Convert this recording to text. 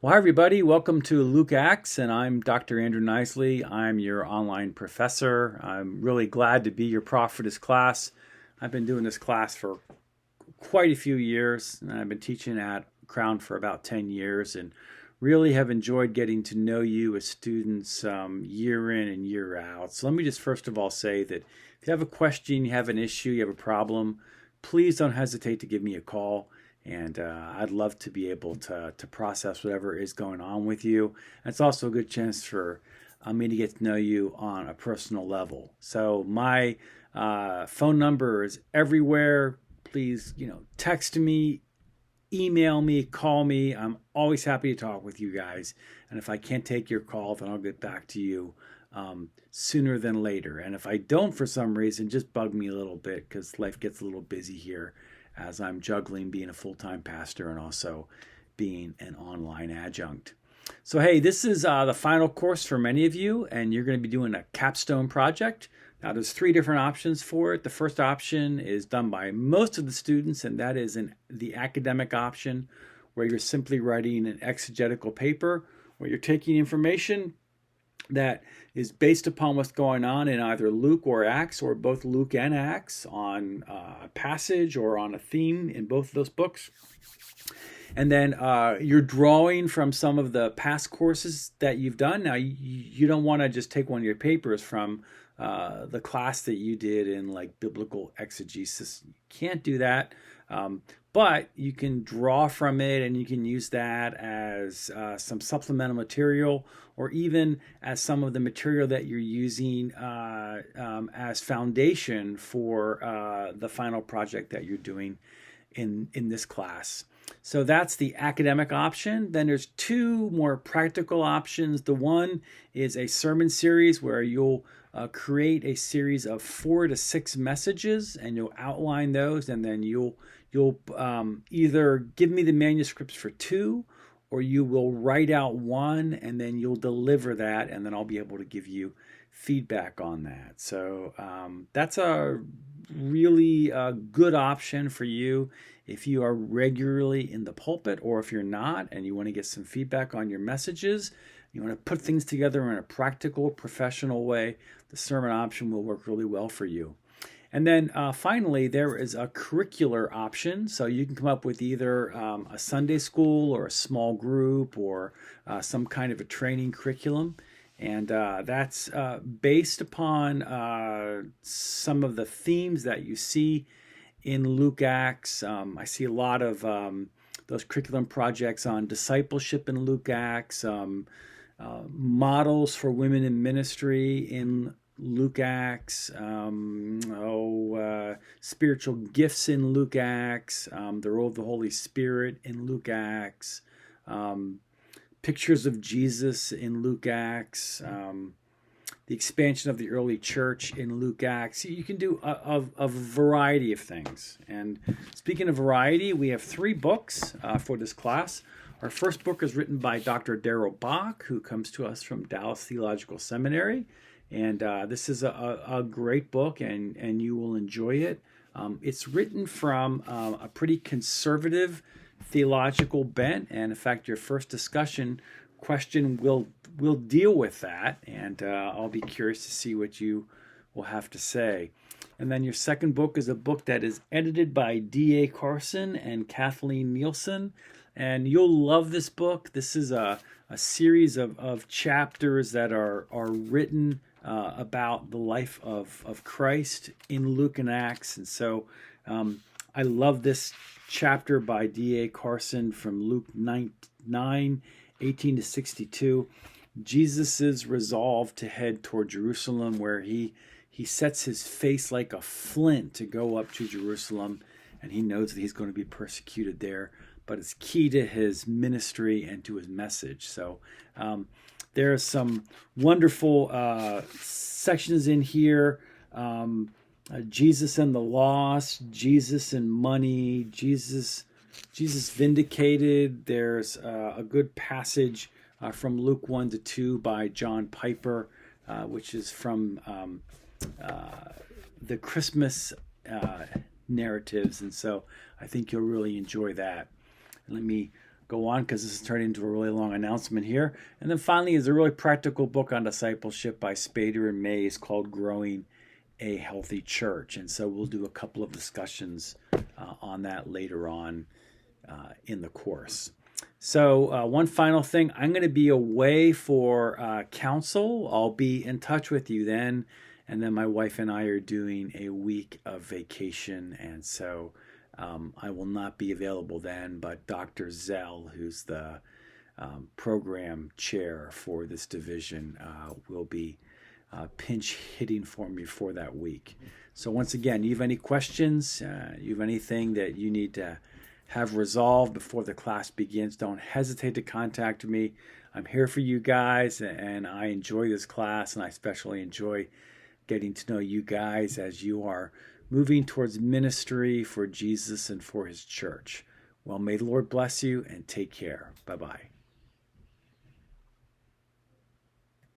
Well, hi everybody. Welcome to Luke Acts, and I'm Dr. Andrew Knisely. I'm your online professor. I'm really glad to be your prof for this class. I've been doing this class for quite a few years, and I've been teaching at Crown for about 10 years, and really have enjoyed getting to know you as students year in and year out. So let me just first of all say that if you have a question, you have an issue, you have a problem, please don't hesitate to give me a call. And I'd love to be able to process whatever is going on with you. And it's also a good chance for me to get to know you on a personal level. So my phone number is everywhere. Please, text me, email me, call me. I'm always happy to talk with you guys. And if I can't take your call, then I'll get back to you sooner than later. And if I don't for some reason, just bug me a little bit because life gets a little busy here as I'm juggling being a full-time pastor and also being an online adjunct. So hey, this is the final course for many of you, and you're going to be doing a capstone project. Now there's three different options for it. The first option is done by most of the students, and that is the academic option, where you're simply writing an exegetical paper, where you're taking information that is based upon what's going on in either Luke or Acts, or both Luke and Acts, on a passage or on a theme in both of those books. And then you're drawing from some of the past courses that you've done. Now, you don't want to just take one of your papers from the class that you did in like biblical exegesis. You can't do that. But you can draw from it, and you can use that as some supplemental material, or even as some of the material that you're using as foundation for the final project that you're doing in this class. So that's the academic option. Then there's two more practical options. The one is a sermon series where you'll create a series of 4 to 6 messages, and you'll outline those, and then you'll either give me the manuscripts for 2, or you will write out 1, and then you'll deliver that, and then I'll be able to give you feedback on that. So that's a really good option for you if you are regularly in the pulpit, or if you're not and you want to get some feedback on your messages, you want to put things together in a practical, professional way, the sermon option will work really well for you. And then finally, there is a curricular option. So you can come up with either a Sunday school or a small group, or some kind of a training curriculum. And that's based upon some of the themes that you see in Luke Acts. I see a lot of those curriculum projects on discipleship in Luke Acts, models for women in ministry in Luke Acts, spiritual gifts in Luke Acts, the role of the Holy Spirit in Luke Acts, pictures of Jesus in Luke Acts, the expansion of the early church in Luke Acts. You can do a variety of things. And speaking of variety, we have 3 books for this class. Our first book is written by Dr. Darrell Bach, who comes to us from Dallas Theological Seminary. And this is a great book, and you will enjoy it. It's written from a pretty conservative theological bent, and in fact, your first discussion question will deal with that, and I'll be curious to see what you will have to say. And then your second book is a book that is edited by D.A. Carson and Kathleen Nielsen, and you'll love this book. This is a series of chapters that are written about the life of Christ in Luke and Acts. And so I love this chapter by D.A. Carson from Luke 9:18 to 62. Jesus' resolve to head toward Jerusalem, where he sets his face like a flint to go up to Jerusalem, and he knows that he's going to be persecuted there, but it's key to his ministry and to his message. So there are some wonderful sections in here. Jesus and the lost, Jesus and money, Jesus vindicated. There's a good passage from Luke 1 to 2 by John Piper, which is from the Christmas narratives. And so I think you'll really enjoy that. Let me go on because this is turning into a really long announcement here. And then finally is a really practical book on discipleship by Spader and Mays called Growing a Healthy Church. And so we'll do a couple of discussions on that later on in the course. So one final thing, I'm going to be away for council. I'll be in touch with you then. And then my wife and I are doing a week of vacation. And so I will not be available then, but Dr. Zell, who's the program chair for this division, will be pinch hitting for me for that week. So once again, you have any questions, you have anything that you need to have resolved before the class begins, don't hesitate to contact me. I'm here for you guys, and I enjoy this class, and I especially enjoy getting to know you guys as you are moving towards ministry for Jesus and for his church. Well, may the Lord bless you and take care. Bye-bye.